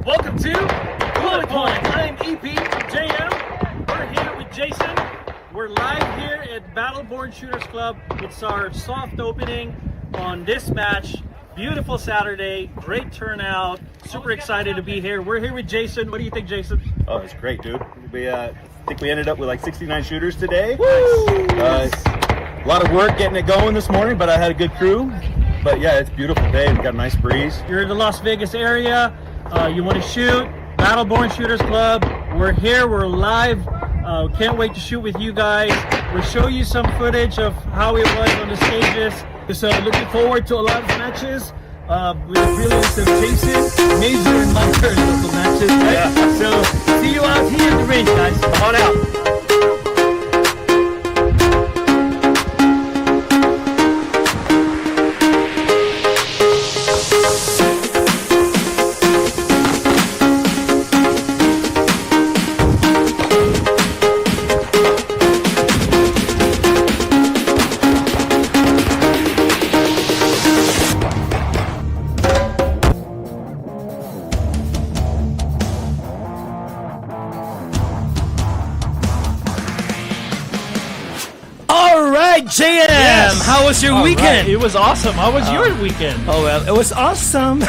Welcome to BulletPoint. I'm EP from JM. We're here with Jason. We're live here at Battleborn Shooters Club. It's our soft opening on this match. Beautiful Saturday, great turnout. Super excited to be here. We're here with Jason. What do you think, Jason? Oh, it's great, dude. We think we ended up with like 69 shooters today. Woo! A lot of work getting it going this morning, but I had a good crew. But yeah, it's a beautiful day. We got a nice breeze. You're in the Las Vegas area. You want to shoot? Battleborn Shooters Club. We're here. We're live. Can't wait to shoot with you guys. We'll show you some footage of how it was on the stages. So looking forward to a lot of matches. With brilliance of Jason, major and minor local matches. Right? Yeah. So see you out here in the range, guys. Come on out. JM, Yes. how was your All weekend? right. It was awesome. How was your weekend? Oh well, it was awesome.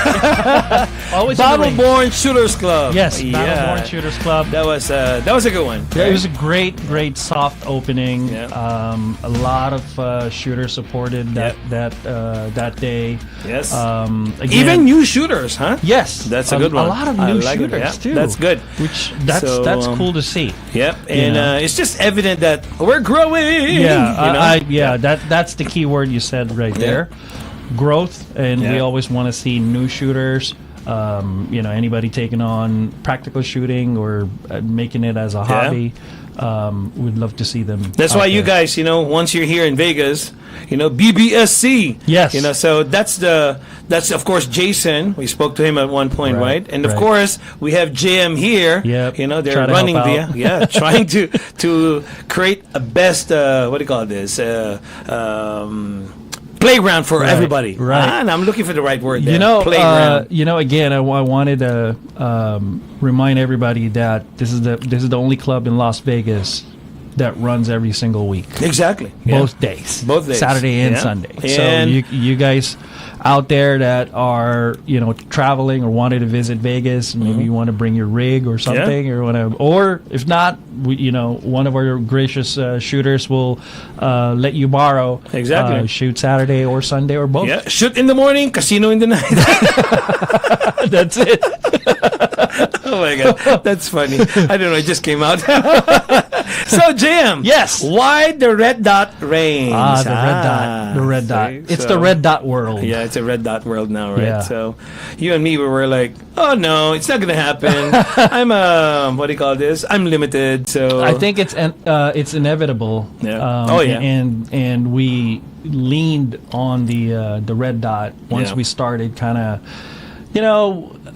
Always Battleborn Shooters Club. Yes, Yeah. Battleborn Shooters Club. That was a good one. Yeah, it was a great soft opening. Yeah. A lot of shooters supported that day. Yes. Again, Even new shooters, huh? yes, That's a good one. A lot of I new like it, shooters yeah. too. That's good. Which that's So, cool to see. Yep. And know. it's just evident that we're growing. Yeah, you know? that's the key word you said right there. Growth, and we Yeah. always want to see new shooters. Anybody taking on practical shooting or making it as a hobby. We'd love to see them. That's out why you there. guys, once you're here in Vegas, BBSC. Yes. So that's of course Jason. We spoke to him at one point, Right, right? And of right. course we have JM here. Yep. They're Try to running help the out. trying to create a best what do you call this? Playground for Right, everybody. right. And I'm looking for the right word there. Playground. Again, I wanted to remind everybody that this is the only club in Las Vegas that runs every single week, Exactly. Yeah. both days, Both days. Saturday and Yeah. Sunday. And- so you guys out there that are traveling or wanted to visit Vegas, maybe you want to bring your rig or something, or if not, one of our gracious shooters will let you borrow. Exactly. Shoot Saturday or Sunday or both. Yeah. Shoot in the morning, casino in the night. That's it. Oh my god, that's funny. I don't know, it just came out. So Jim, Yes. why the red dot range? The red dot. The red dot. see? It's So- the red dot world. Yeah, it's a red dot world now, right? Yeah. So you and me, we were like, oh no, it's not gonna happen. I'm what do you call this? I'm limited. So I think it's inevitable. Yeah. Oh, yeah. And we leaned on the red dot once Yeah. we started kind of.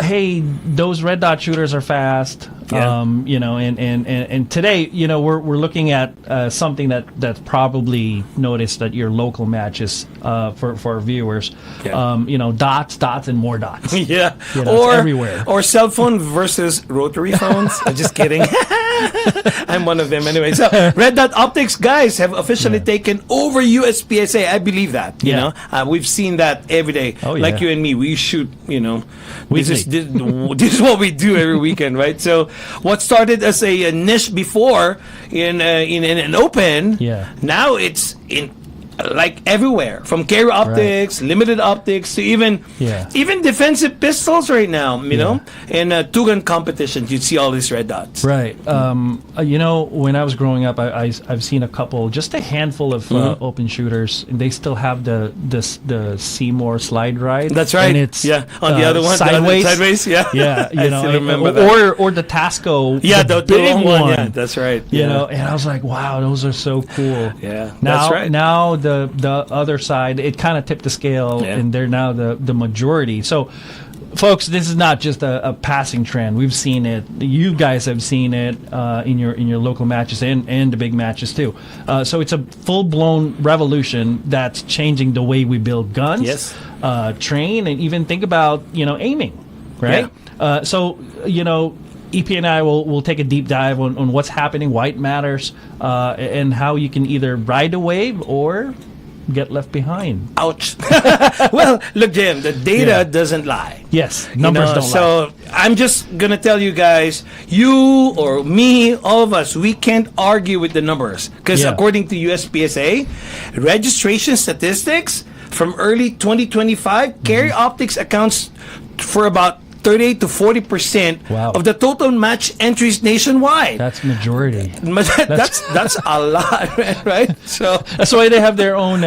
Hey, those red dot shooters are fast. Yeah. And today, we're looking at something that's probably noticed at your local matches for our viewers. Yeah. Dots, and more dots. yeah, It's everywhere. Or cell phone versus rotary phones. I'm just kidding. I'm one of them anyway. So red dot optics guys have officially taken over USPSA. I believe that. Yeah. We've seen that every day. Oh, like yeah. you and me, we shoot. Weekly. This is what we do every weekend, right? So what started as a niche before in an open, Yeah. now it's in like everywhere, from carry optics, limited optics, to even defensive pistols right now. In two-gun competitions, you'd see all these red dots. Right. When I was growing up, I've seen a couple, just a handful of open shooters, and they still have the Seymour slide ride. That's right. And it's on the other one, sideways. yeah. Yeah, I still remember that. Or the Tasco. Yeah, the big long one. Yeah, that's right. And I was like, wow, those are so cool. Yeah, Now, that's right. Now the other side, it kind of tipped the scale, and they're now the majority. So, folks, this is not just a passing trend. We've seen it. You guys have seen it in your local matches and the big matches too. So it's a full-blown revolution that's changing the way we build guns, Yes. train, and even think about aiming. right? So EP and I will take a deep dive on what's happening, why it matters, and how you can either ride the wave or get left behind. Ouch. Well, look, Jim, the data doesn't lie. Yes, numbers don't lie. So I'm just going to tell you guys, you or me, all of us, we can't argue with the numbers. Because according to USPSA, registration statistics from early 2025, Carrier Optics accounts for about 38 to 40% of the total match entries nationwide. That's majority. That's a lot, right? So that's why they have their own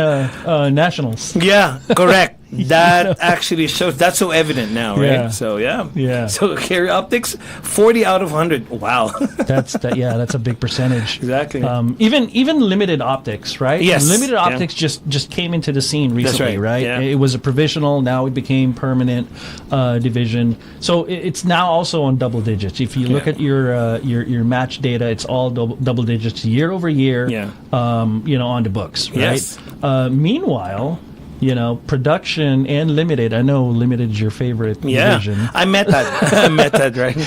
nationals. Yeah, correct. That actually shows. That's so evident now, right? Yeah. So yeah. So Carrier Optics, 40 out of 100. Wow. That's a big percentage. Exactly. Even limited optics, right? Yes. Limited optics just came into the scene recently, right? right? Yeah. It was a provisional. Now it became permanent division. So it's now also on double digits. If you look at your match data, it's all double digits year over year. Yeah. On the books, right? Yes. Meanwhile, production and limited. I know limited is your favorite division. I met that, right?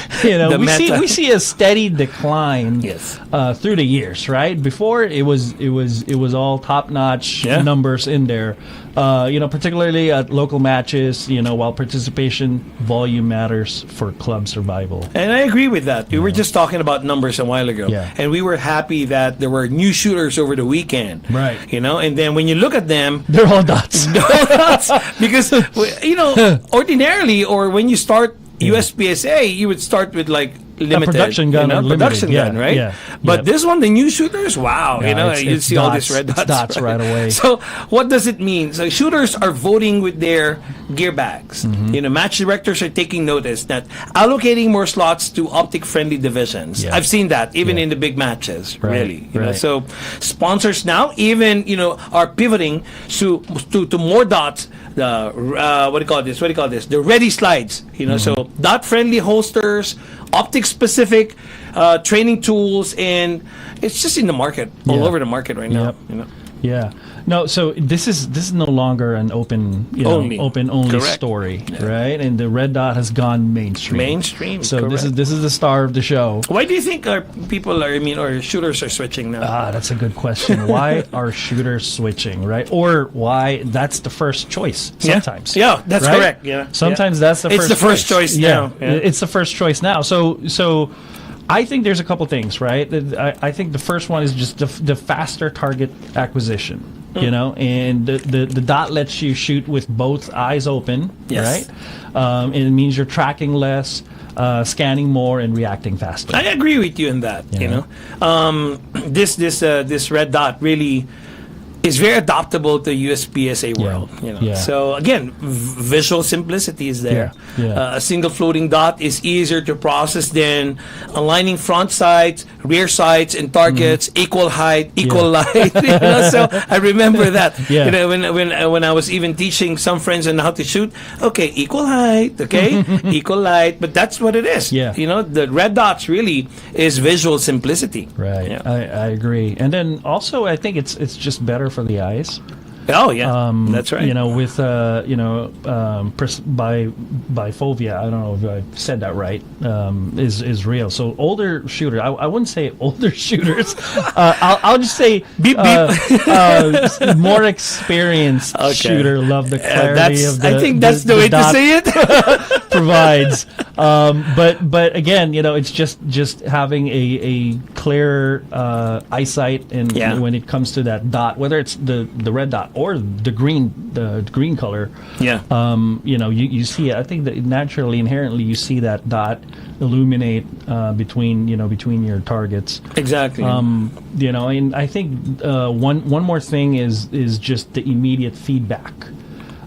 We see a steady decline through the years, right? Before it was all top notch numbers in there. Particularly at local matches, while participation volume matters for club survival. And I agree with that. We were just talking about numbers a while ago. Yeah. And we were happy that there were new shooters over the weekend. Right. And then when you look at them, they're all dots. Because, ordinarily, or when you start USPSA, you would start with limited, a production gun, or production gun, right? Yeah. But this one, the new shooters, wow, you see all these red dots right away. So what does it mean? So shooters are voting with their gear bags. Match directors are taking notice that allocating more slots to optic-friendly divisions. Yeah. I've seen that even in the big matches, really. Right. So sponsors now even are pivoting to more dots. The what do you call this? The ready slides. So dot-friendly holsters, optic-specific training tools, and it's just in the market, all over the market right now. Yeah. No, so this is no longer an open only story, right? And the red dot has gone mainstream. So correct. this is the star of the show. Why do you think our shooters are switching now? That's a good question. Why are shooters switching, right? Or why that's the first choice sometimes. Yeah, that's right? correct. Yeah. Sometimes that's the It's first the first choice now. Yeah. It's the first choice now. So I think there's a couple things, right? I think the first one is just the faster target acquisition. And the dot lets you shoot with both eyes open, right? And it means you're tracking less, scanning more, and reacting faster. I agree with you in that. This red dot really is very adaptable to USPSA world. So again, visual simplicity is there. A single floating dot is easier to process than aligning front sights, rear sights, and targets equal height, equal light. So I remember that. When I was even teaching some friends on how to shoot. Okay, equal height. Okay, equal light. But that's what it is. The red dots really is visual simplicity. Right. I agree. And then also I think it's just better for the eyes. Oh yeah, that's right. With biphobia, I don't know if I said that right, is real. So older shooters, I wouldn't say older shooters. I'll just say more experienced shooter love the clarity of the. I think that's the way to say it. Provides, but again, it's just having a clear eyesight, and when it comes to that dot, whether it's the red dot or the green color, you see it. I think that naturally, inherently, you see that dot illuminate between your targets. Exactly. And I think one more thing is just the immediate feedback.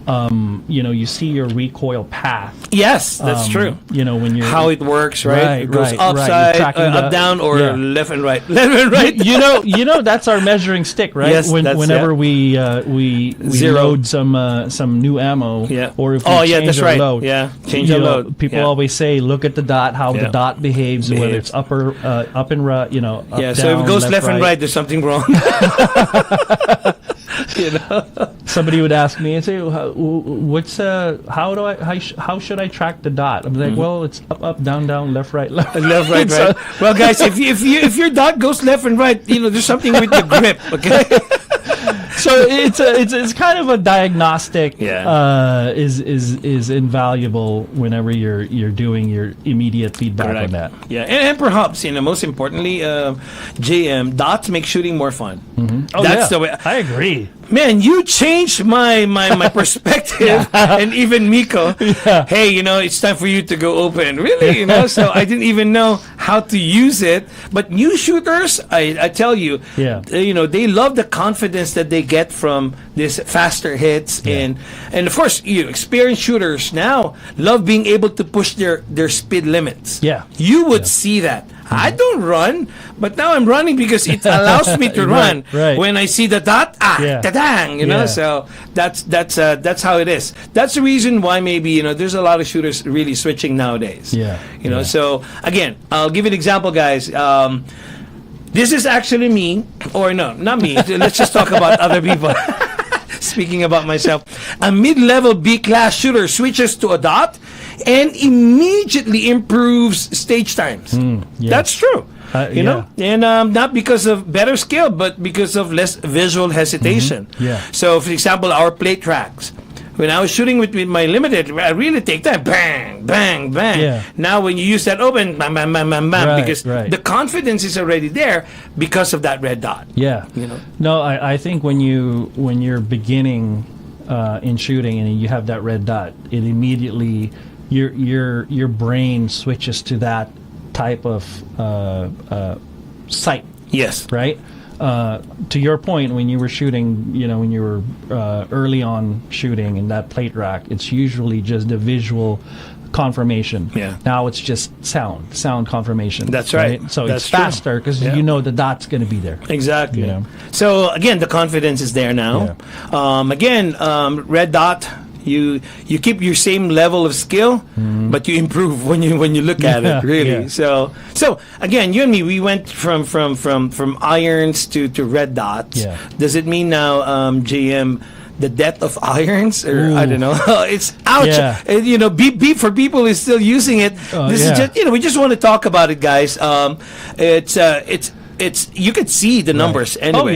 You see your recoil path. Yes, that's true. When you're how it works, right? It goes right. Upside, up, down, or left and right. Left and right. That's our measuring stick, right? Yes, whenever we load some new ammo, or if we change our load, change our load. People always say, look at the dot, how the dot behaves, whether it's up and right, up, so down, if it goes left right. and right, there's something wrong. Somebody would ask me and say, how should I track the dot? I'm like, well, it's up, down, left, right, left, right. Well, guys, if your dot goes left and right, there's something with the grip. Okay. So it's kind of a diagnostic. Is invaluable whenever you're doing your immediate feedback on that. Yeah, and perhaps most importantly, JM, dots make shooting more fun. Oh, that's the way. I agree. Man, you changed my perspective, and even Miko. Yeah. Hey, it's time for you to go open. Really, So I didn't even know how to use it. But new shooters, I tell you, they love the confidence that they get from this faster hits, and of course, experienced shooters now love being able to push their speed limits. Yeah, you would see that. I don't run, but now I'm running because it allows me to run. Right. When I see the dot, ta-dang, So that's how it is. That's the reason why maybe there's a lot of shooters really switching nowadays. So again, I'll give you an example, guys. This is actually me, or no, not me. Let's just talk about other people. Speaking about myself, a mid-level B-class shooter switches to a dot and immediately improves stage times. That's true. And not because of better skill, but because of less visual hesitation. So, for example, our plate tracks. When I was shooting with my limited, I really take time. Bang, bang, bang. Now, when you use that open, bam, bam, bam, bam, bam, because the confidence is already there because of that red dot. No, I think when you're beginning in shooting and you have that red dot, it immediately your brain switches to that type of sight. Yes. Right. To your point, when you were shooting, when you were early on shooting in that plate rack, it's usually just a visual confirmation. Now it's just sound confirmation. That's right. So That's it's faster because the dot's going to be there. Exactly. So again, the confidence is there now. Red dot. You keep your same level of skill, but you improve when you look at it. Really. So again, you and me, we went from irons to red dots. Does it mean now, JM, the death of irons, or I don't know? It's ouch. For people who is still using it. This is just we just want to talk about it, guys. It's you could see the numbers anyway.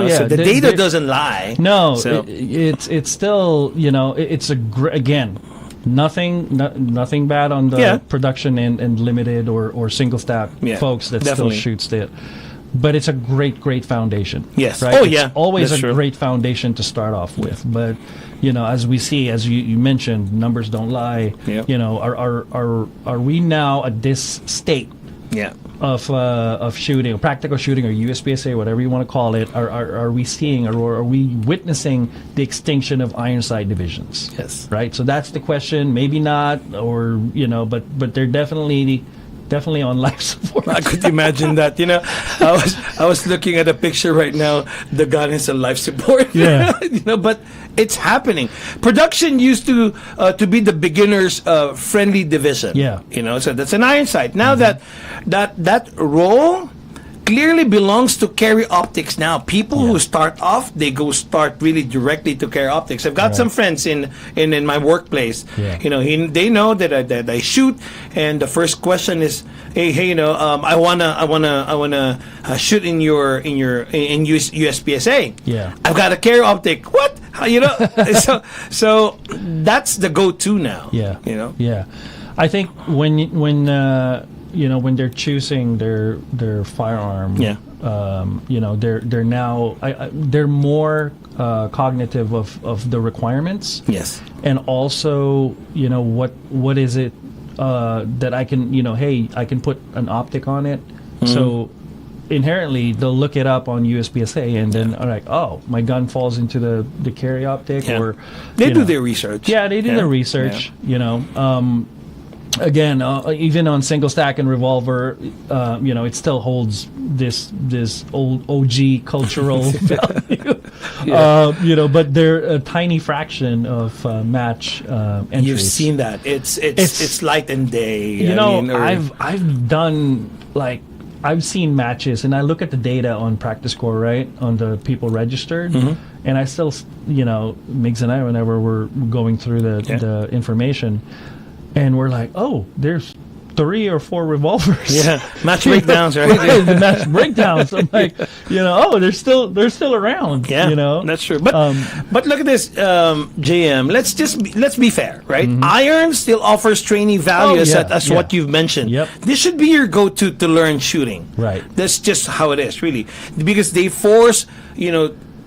So the data doesn't lie. No, so. It's still it's again nothing bad on the production and limited or single stack folks that still shoots it. But it's a great foundation. Yes. Right? Oh, it's always a great foundation to start off with. But as we see, as you mentioned, numbers don't lie. Are we now at this state? Of shooting, or practical shooting, or USPSA, whatever you want to call it, are we seeing or are we witnessing the extinction of iron sight divisions? Yes. Right. So that's the question. Maybe not, or but they're definitely on life support. I could imagine that. I was looking at a picture right now. The gun is on life support. But it's happening. Production used to be the beginners friendly division. So that's an iron sight. Now that role clearly belongs to carry optics now. People who start off, they start really directly to carry optics. I've got some friends in my workplace. They know that I shoot, and the first question is, hey, I wanna shoot in USPSA. I've got a carry optic. What? So that's the go-to now. I think when they're choosing their firearm, they're now they're more cognitive of the requirements. And also, what is it that I can, I can put an optic on it. So inherently, they'll look it up on USPSA and then are like, oh, my gun falls into the carry optic, or they do their research. They do their research. Again, even on single stack and revolver, it still holds this old OG cultural value. But they're a tiny fraction of match entries. You've seen that. It's light and day. I've done like I've seen matches, and I look at the data on practice score, right, on the people registered, and I still, Migs and I, whenever we're going through the information, and we're like, oh, there's 3 or 4 revolvers. Yeah, match breakdowns, right? The match breakdowns. I'm like, they're still around. Yeah, that's true. But look at this, JM. Let's be fair, right? Iron still offers training value as what you've mentioned. Yep. This should be your go-to to learn shooting. Right. That's just how it is, really, because they force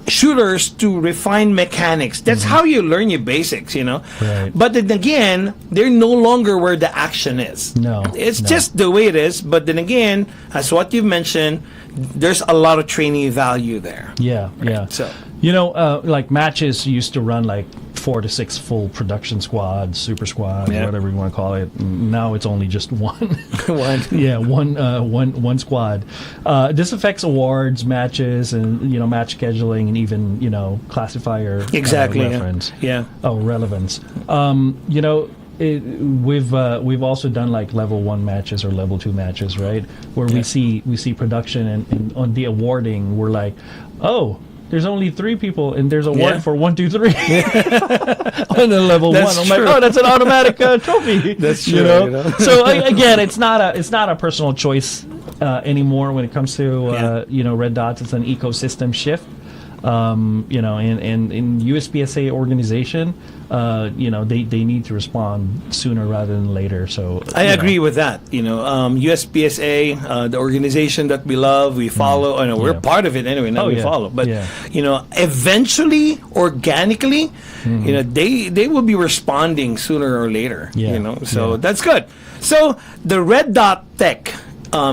shooters to refine mechanics. That's how you learn your basics, Right. But then again, they're no longer where the action is. No, it's just the way it is. But then again, as what you've mentioned, there's a lot of training value there. Yeah, yeah. So like matches used to run like 4 to 6 full production squads, super squads, whatever you want to call it. Now it's only just one. One squad. This affects awards, matches, and match scheduling, and even classifier reference. Relevance. We've also done like level 1 matches or level 2 matches, right? Where we see production and on the awarding, we're like, oh, there's only 3 people, and there's a award for 1, 2, 3 on the level 1. I'm like, oh, that's an automatic trophy. That's true. So again, it's not a personal choice anymore when it comes to red dots. It's an ecosystem shift. And in USPSA organization, they need to respond sooner rather than later. So I agree with that. USPSA, the organization that we love, we follow. We're part of it anyway. Now we follow. But eventually, organically, they will be responding sooner or later. So that's good. So the red dot tech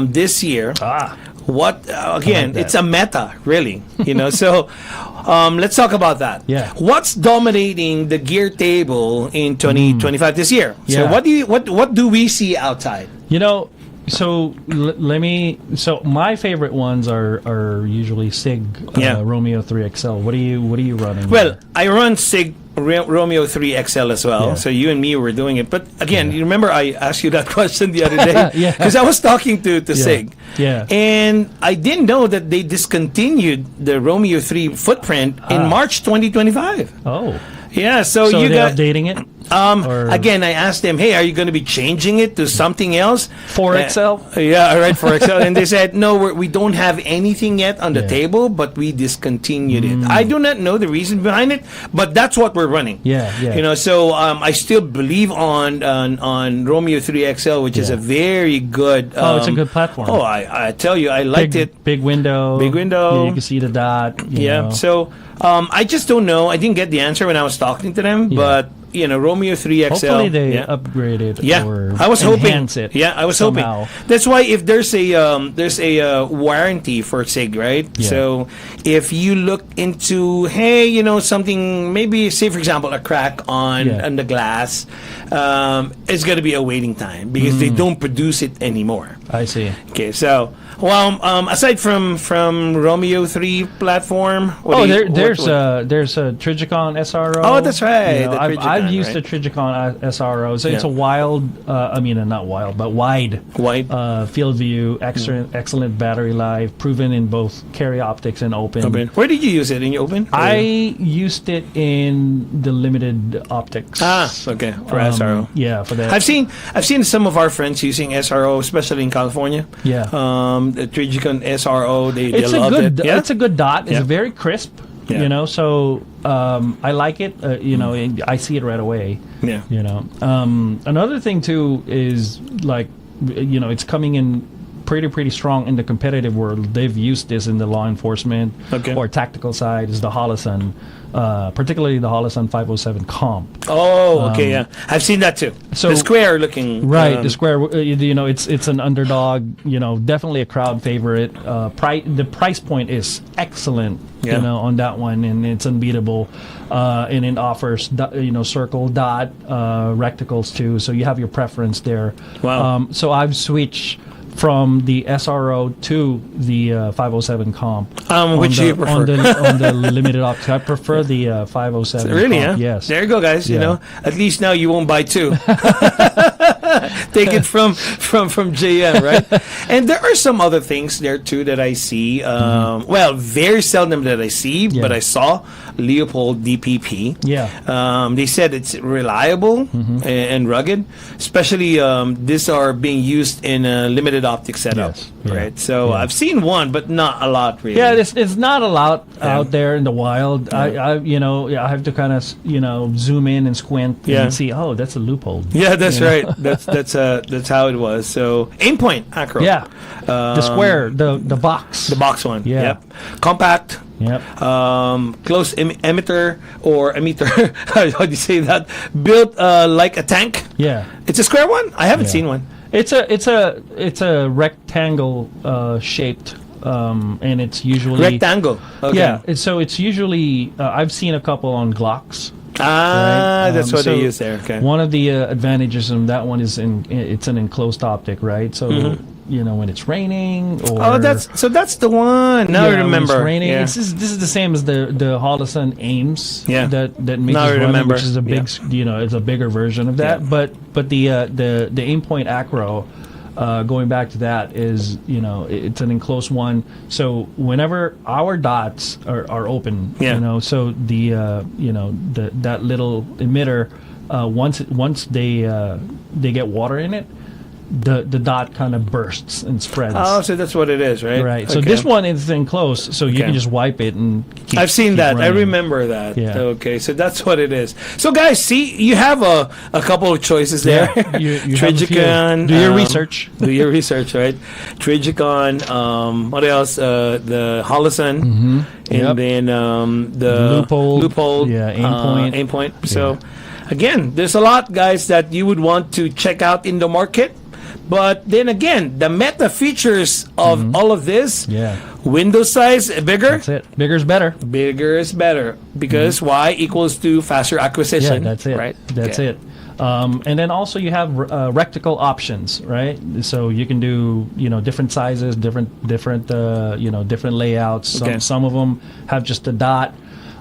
this year. What again? It's a meta, really. So let's talk about that. Yeah. What's dominating the gear table in 2025 this year? So what do we see outside? So So my favorite ones are usually SIG Romeo 3 XL. What are you running? Well, I run SIG Romeo 3 XL as well. So you and me were doing it. But again, you remember I asked you that question the other day? Because I was talking to SIG. Yeah. And I didn't know that they discontinued the Romeo 3 footprint in March 2025. Oh. Yeah, so you got updating it? Again, I asked them, hey, are you going to be changing it to something else? 4XL? Yeah, all right, 4XL. And they said, no, we don't have anything yet on the table, but we discontinued it. I do not know the reason behind it, but that's what we're running. Yeah. So I still believe on Romeo 3XL, which is a very good... it's a good platform. Oh, I tell you, I liked it. Big window. Yeah, you can see the dot. You know. So I just don't know. I didn't get the answer when I was talking to them, but... Romeo 3XL. Hopefully they upgrade it. Or I was hoping. Enhance it. Yeah, I was somehow. hoping. That's why if there's a warranty for SIG, right? Yeah. So if you look into something, maybe say for example a crack on the glass, it's going to be a waiting time because they don't produce it anymore. I see. Okay, so. Well, aside from Romeo 3 platform, there's a Trigicon SRO. Oh, that's right. I've used the Trigicon SRO. So it's a wild, not wild, but wide field view, excellent battery life, proven in both carry optics and open. Where did you use it? In your open? I used it in the limited optics. Okay, for SRO. Yeah, for that. I've seen some of our friends using SRO, especially in California. Yeah. The Trigicon SRO, they loved it. It's a good dot. It's very crisp. So I like it. I see it right away. Yeah. Another thing too is like, it's coming in pretty strong in the competitive world. They've used this in the law enforcement or tactical side. Is the Holosun, particularly the Holosun 507 Comp. Oh, okay, I've seen that too. So the square looking, right? The square, it's an underdog. Definitely a crowd favorite. The price point is excellent. On that one, and it's unbeatable. And it offers circle, dot, rectacles too. So you have your preference there. Wow. So I've switched from the SRO to the 507 comp. Which do you prefer? On the limited optics, I prefer the 507. Really? Comp. Yeah. Yes. There you go, guys. You Yeah. know, at least now you won't buy two. Take it from JM, right? And there are some other things there too that I see. Well, very seldom that I see, but I saw Leopold DPP. Yeah. They said it's reliable and rugged, especially these are being used in a limited optic setup, Yes. Yeah. right? So I've seen one, but not a lot really. Yeah, it's not a lot out there in the wild. I I have to kind of zoom in and squint and see. Oh, that's a loophole. Yeah, that's right. That's how it was. So Aimpoint acro. Yeah, the square, the box, the box one. Yeah. Yep. Compact. Yep. Close emitter or emitter. How do you say that? Built like a tank. Yeah. It's a square one. I haven't seen one. It's a rectangle shaped, and it's usually Rectangle. Okay. Yeah. So it's usually I've seen a couple on Glocks. Right? That's what so they use there. Okay. One of the advantages of that one is it's an enclosed optic, right? So when it's raining or that's the one. Now I remember. When it's raining. Yeah. This is the same as the Holosun Ames. Yeah. That makes Now I remember. which is a big it's a bigger version of that. Yeah. But the Aimpoint Acro. Going back to that is it's an enclosed one, so whenever our dots are open, so the that little emitter once they get water in it, the dot kind of bursts and spreads. Oh, so that's what it is, right? Right. So Okay. this one is enclosed, so you can just wipe it and I've seen that. running. I remember that. Yeah. Okay, so that's what it is. So guys, see, you have a couple of choices there. Yeah, you have a few. Trigicon. Do your research. Do your research, right? Trigicon. What else? The Holosun. And then the Loophole. Yeah, Aimpoint. Aimpoint. So again, there's a lot, guys, that you would want to check out in the market. But then again, the meta features of all of this, window size bigger. That's it. Bigger's better. Bigger is better because Y equals to faster acquisition. Yeah, that's it. Right? That's Okay. it. And then also you have reticle options, right? So you can do different sizes, different layouts. Okay. Some of them have just a dot.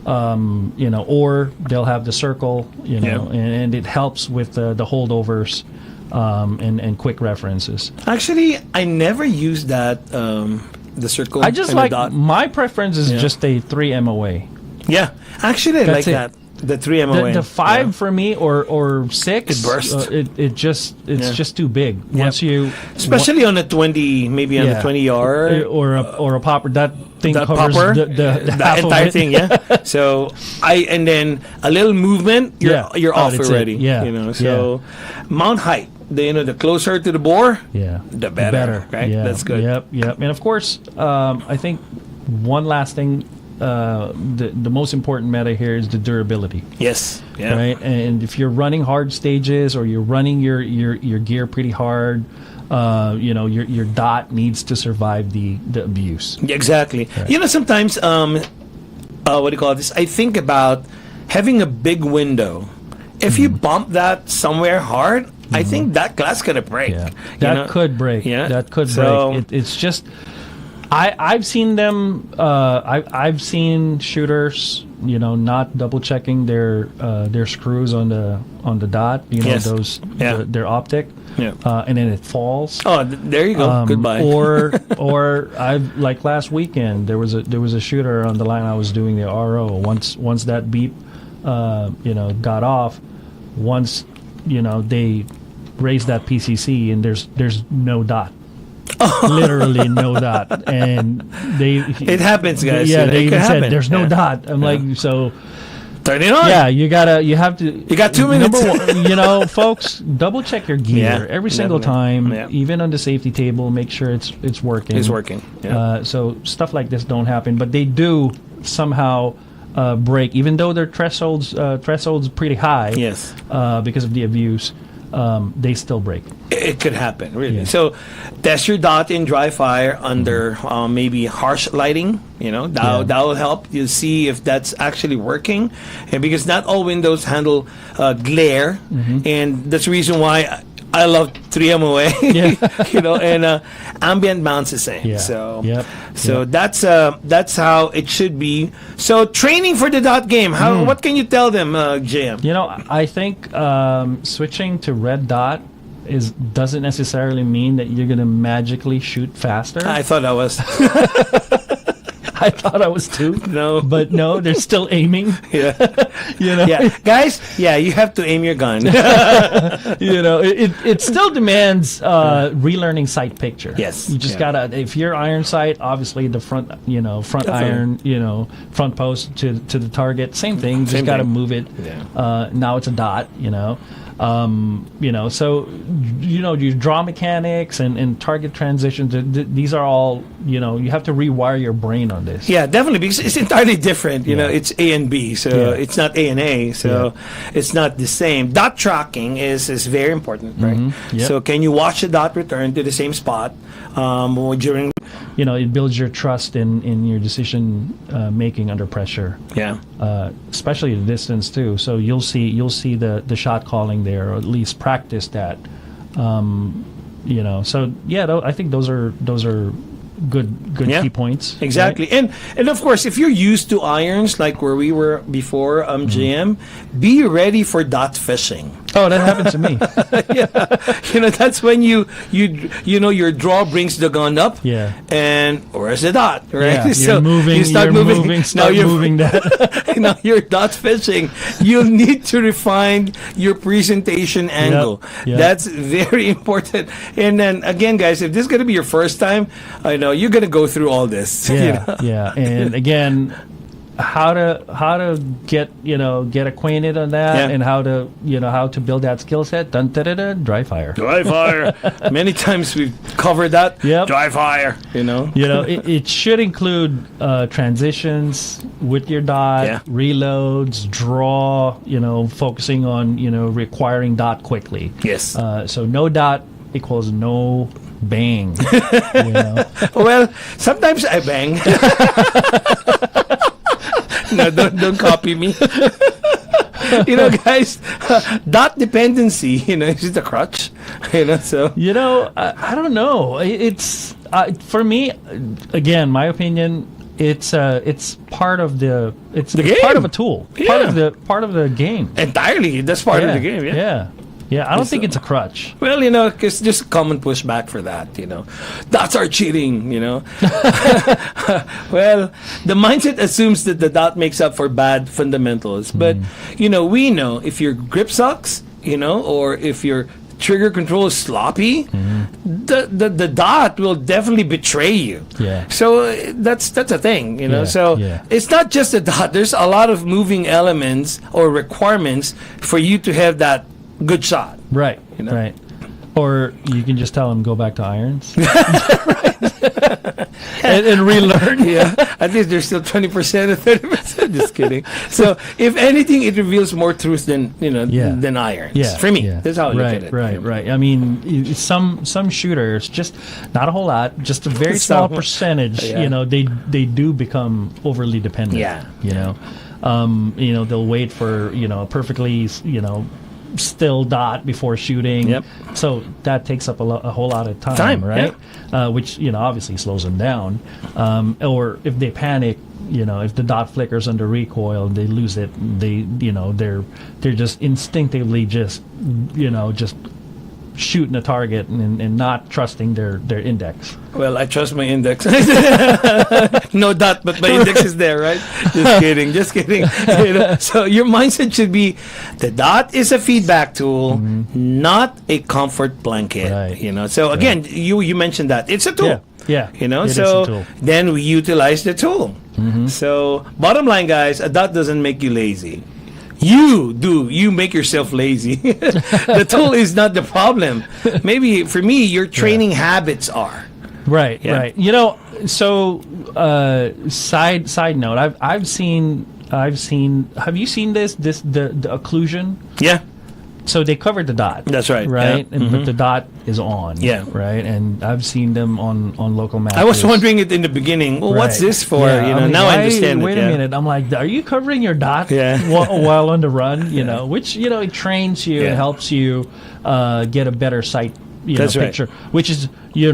Or they'll have the circle. And it helps with the holdovers. And quick references. Actually, I never used that the circle. I just and the like dot. my preference is just a 3 MOA. Yeah, actually, I like That's it. that. The 3 MOA. The 5 for me or 6. It bursts. It's just too big. Once you especially on a 20, maybe on a 20 yard or a popper, that thing that covers popper, the half entire of it. thing. Yeah. So and then a little movement, you're off that's it. already. Yeah. So mount height. The closer to the bore, the better. Right. Yeah. That's good. Yep. And of course, I think one last thing. The most important meta here is the durability. Yes. Yeah. Right. And if you're running hard stages or you're running your gear pretty hard, your dot needs to survive the abuse. Exactly. Right. Sometimes what do you call this? I think about having a big window. If you bump that somewhere hard, I think that glass gonna break. Yeah. That could break. Yeah. That could So- break. It's just. I've seen them. I've seen shooters, not double checking their screws on the dot. Yes. Those Yeah. their optic. Yeah. And then it falls. Oh, there you go. Goodbye. or I've like last weekend there was a shooter on the line I was doing the RO. Once that beep, got off. Once they raised that PCC and there's no dot. Literally no dot, and it happens, guys. Yeah, they it even can said happen. there's no dot. I'm like, so turn it on. yeah, you have to. You got 2 minutes. Number one, folks, double check your gear every single time, Yeah. even on the safety table. Make sure it's working. It's working. Yeah. So stuff like this don't happen, but they do somehow break, even though their thresholds pretty high. Yes. Because of the abuse. They still break. It could happen, really. Yeah. So, test your dot in dry fire under maybe harsh lighting. That will help you see if that's actually working, and because not all windows handle glare, and that's the reason why I love 3MOA, and ambient mounts the same. Yeah. So, Yep. that's how it should be. So training for the dot game. What can you tell them, JM? I think switching to red dot doesn't necessarily mean that you're gonna magically shoot faster. I thought I was. I thought I was too. No. But no, they're still aiming. Yeah. Yeah. Guys, you have to aim your gun. It still demands relearning sight picture. Yes. You just gotta, if you're iron sight, obviously the front iron, front post to the target, same thing. Just gotta move it. Yeah. Now it's a dot, so your draw mechanics and target transitions, these are all, you have to rewire your brain on this. Yeah, definitely, because it's entirely different. It's A and B, so it's not A and A, so it's not the same. Dot tracking is very important, right? Yep. So can you watch the dot return to the same spot during? It builds your trust in your decision making under pressure. Yeah. Especially the distance too. So you'll see the shot calling there, or at least practice that. So I think those are good key points. Exactly. Right? And of course, if you're used to irons like where we were before, JM, be ready for dot fishing. Oh, that happened to me. That's when your draw brings the gun up. Yeah. And where's the dot, right? Yeah, So you start moving that. Now you're dot fishing. You'll need to refine your presentation angle. Yep. That's very important. And then again, guys, if this is going to be your first time, I know you're going to go through all this. Yeah. And again, how to get acquainted on that, and how to build that skill set. Dry fire. Dry fire. Many times we've covered that. Yep. Dry fire. It should include transitions with your dot, reloads, draw. Focusing on requiring dot quickly. Yes. So no dot equals no bang. Well, sometimes I bang. No, don't copy me. Guys, dot dependency, is it a crutch? So. I don't know. It's for me, again, my opinion, it's part of the game. Part of a tool. Yeah. Part of the game. Entirely, that's part of the game. Yeah, I don't think it's a crutch. Well, it's just a common pushback for that, Dots are cheating, Well, the mindset assumes that the dot makes up for bad fundamentals. But, we know if your grip sucks, or if your trigger control is sloppy, the dot will definitely betray you. Yeah. So that's a thing, it's not just a dot. There's a lot of moving elements or requirements for you to have that good shot. Right. Right. Or you can just tell them go back to irons. and relearn. Yeah. At least there's still 20% or 30%. Just kidding. So if anything, it reveals more truth than than irons. Yeah. For me. That's how I look at it. Right. I mean, some shooters, just not a whole lot, just a very small percentage, they do become overly dependent. Yeah. They'll wait for, a perfectly, still dot before shooting. Yep. So that takes up a whole lot of time, right? Which obviously slows them down. Or if they panic, if the dot flickers under recoil, they lose it. They're just instinctively just shooting a target and not trusting their index. Well, I trust my index. No dot, but my index is there, right? Just kidding. So your mindset should be, the dot is a feedback tool, not a comfort blanket. Right. So again, you mentioned that it's a tool. Yeah. So then we utilize the tool. So bottom line, guys, a dot doesn't make you lazy. You make yourself lazy. The tool is not the problem. Maybe for me, your training habits are. Right. So side note, I've seen. Have you seen the occlusion? Yeah. so they covered the dot. That's right. Right, Yeah. but the dot is on. Yeah. Right, and I've seen them on local matches. I was wondering it in the beginning. Well, what's this for? Yeah, You know, I mean, now I understand. Wait it, a yeah. minute. I'm like, are you covering your dot Yeah. while on the run? You know, which it trains you, Yeah. it helps you get a better sight. That's right. Picture, which is you're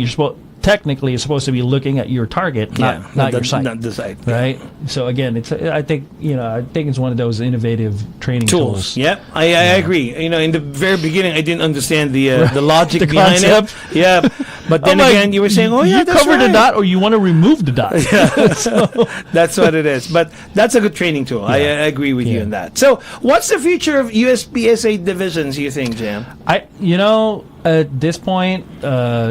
supposed. Technically, you're supposed to be looking at your target, not your sight. Not the sight. Right. So again, I think it's one of those innovative training tools. Yep, I agree. You know, in the very beginning, I didn't understand the logic The behind concept. it. Yeah, but then again, you were saying, "Oh yeah, you that's cover right." the dot, or you want to remove the dot. That's what it is. But that's a good training tool. I agree with you Yeah. on that. So, what's the future of USPSA divisions? You think, Jam? At this point,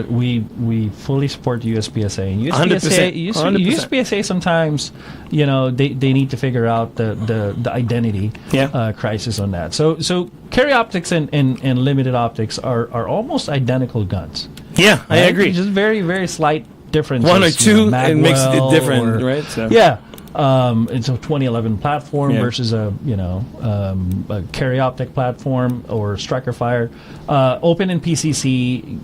we fully support USPSA. And 100%. USPSA sometimes, they need to figure out the identity crisis on that. So carry optics and limited optics are almost identical guns. Yeah, I Right? agree. Just very, very slight differences. One or two, it makes it Magwell different, right? So. Yeah. It's a 2011 platform Yeah. versus a carry optic platform or striker fire. Open and PCC,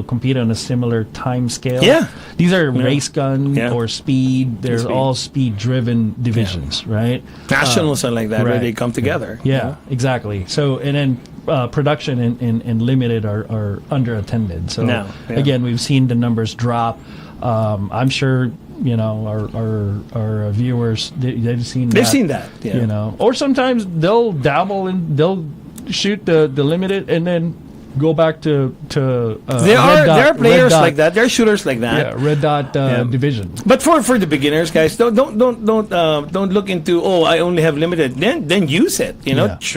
compete on a similar time scale. Yeah. These are race gun Yeah. or speed. They're Speed. all speed driven divisions, right? Nationals are like that, where right. they come together. Yeah, exactly. So and then production and limited are underattended. So Now, yeah. again, we've seen the numbers drop. I'm sure our viewers they've seen They've seen that, yeah. or sometimes they'll dabble and they'll shoot the limited and then go back to There are players like that. There are shooters like that. Yeah, red dot division. But for the beginners, guys, don't look into I only have limited. Then use it.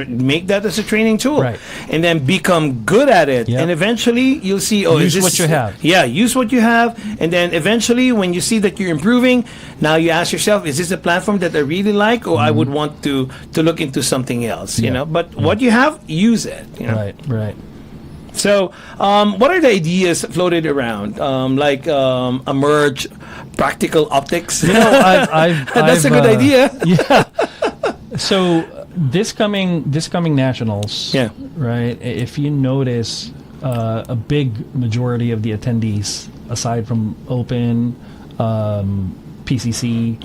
Make that as a training tool, Right. and then become good at it. Yep. And eventually, you'll see. Use what you have. Yeah, use what you have, and then eventually, when you see that you're improving, now you ask yourself, is this a platform that I really like, or I would want to look into something else? Yeah. But what you have, use it. Right. So, what are the ideas floated around? A merge practical optics. That's a good idea. Yeah. So this coming nationals. Yeah. Right. If you notice, a big majority of the attendees, aside from open, PCC,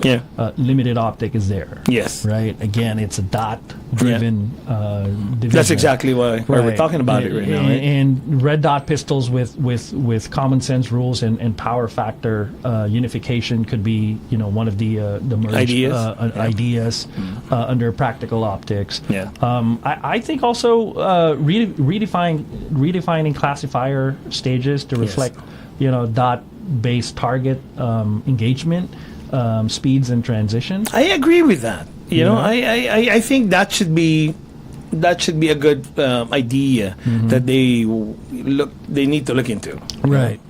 limited optic is there. Yes. Right. Again, it's a dot-driven division. That's exactly why we're talking about it right now. Right? And red dot pistols with common sense rules and power factor unification could be one of the merge ideas under practical optics. Yeah. I think also redefining classifier stages to reflect dot-based target engagement. Speeds and transitions. I agree with that. I think that should be a good idea that they need to look into. Right.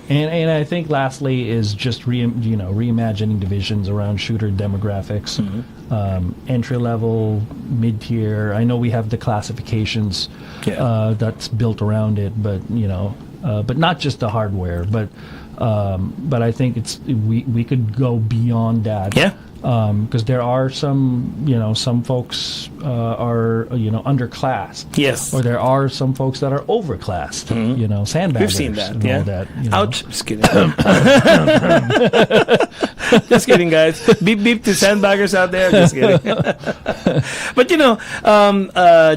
And I think lastly is just reimagining divisions around shooter demographics, entry level, mid tier. I know we have the classifications that's built around it, but but not just the hardware, but I think we could go beyond that. Yeah. Because there are some folks are underclassed. Yes. Or there are some folks that are overclassed. Sandbaggers. We've seen that. And Yeah. all that, Ouch. Just kidding. Just kidding, guys. Beep beep to sandbaggers out there. Just kidding. But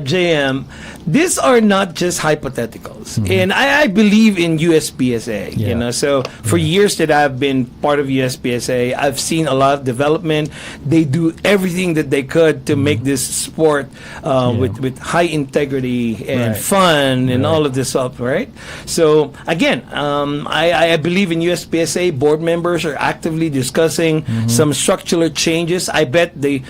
JM, these are not just hypotheticals, and I believe in USPSA. Yeah. So for years that I've been part of USPSA, I've seen a lot of development. They do everything that they could to make this sport with high integrity and fun and all of this stuff, right? So again, I believe in USPSA. Board members are actively discussing some structural changes. I bet they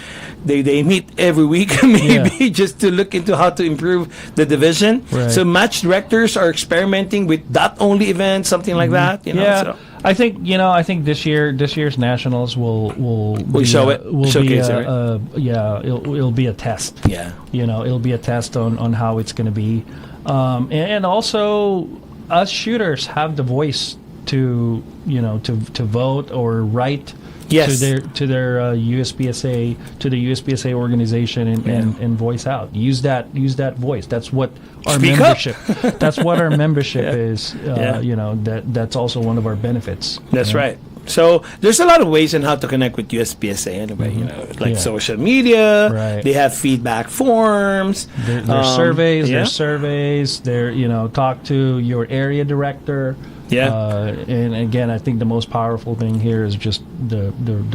meet every week, maybe just to look into how to improve the division. Right. So match directors are experimenting with dot-only events, something like that. So. I think this year's nationals will showcase it, right? It'll be a test. Yeah. It'll be a test on how it's going to be, and also us shooters have the voice to vote or write Yes. to their USPSA, to the USPSA organization, and voice out. Use that voice. That's what our Speak membership. up. That's what our membership is. You know, that's also one of our benefits. That's right. So there's a lot of ways on how to connect with USPSA anyway. You know, like social media. Right. They have feedback forms. There's surveys. There's surveys. Talk to your area director. Yeah. And again, I think the most powerful thing here is just the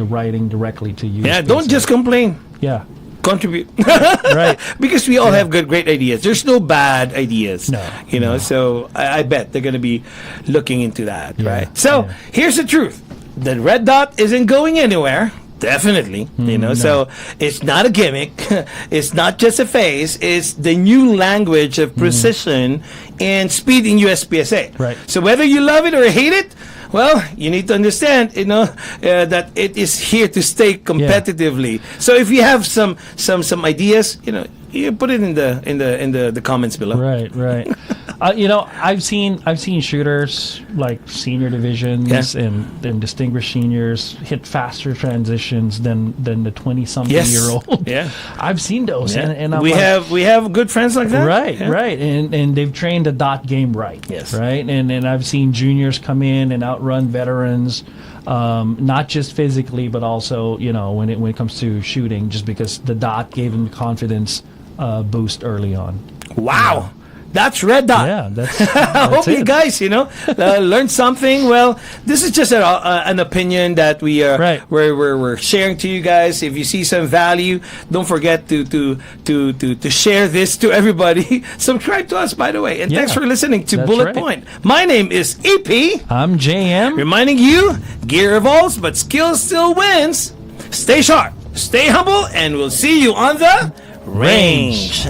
writing directly to you. Yeah. Don't just complain. Yeah. Contribute. Right. Because we all have great ideas. There's no bad ideas. No. You know, so I bet they're going to be looking into that, Yeah, right? So here's the truth. The red dot isn't going anywhere. Definitely, so it's not a gimmick. It's not just a phase. It's the new language of precision and speed in USPSA. Right. So whether you love it or hate it, well, you need to understand, that it is here to stay competitively. So if you have some ideas, you put it in the comments below. Right. I've seen shooters like senior divisions and distinguished seniors hit faster transitions than the 20-something-year-old. Yeah, I've seen those, and I'm we have good friends like that. Right, and they've trained the dot game right. Yes, right, and I've seen juniors come in and outrun veterans. Not just physically, but also when it comes to shooting, just because the dot gave them confidence boost early on. Wow. That's red dot. Yeah, that's I hope you guys, learned something. Well, this is just an opinion that we're sharing to you guys. If you see some value, don't forget to share this to everybody. Subscribe to us, by the way, and thanks for listening to Bullet Point. My name is EP. I'm JM. Reminding you, gear evolves, but skill still wins. Stay sharp, stay humble, and we'll see you on the range.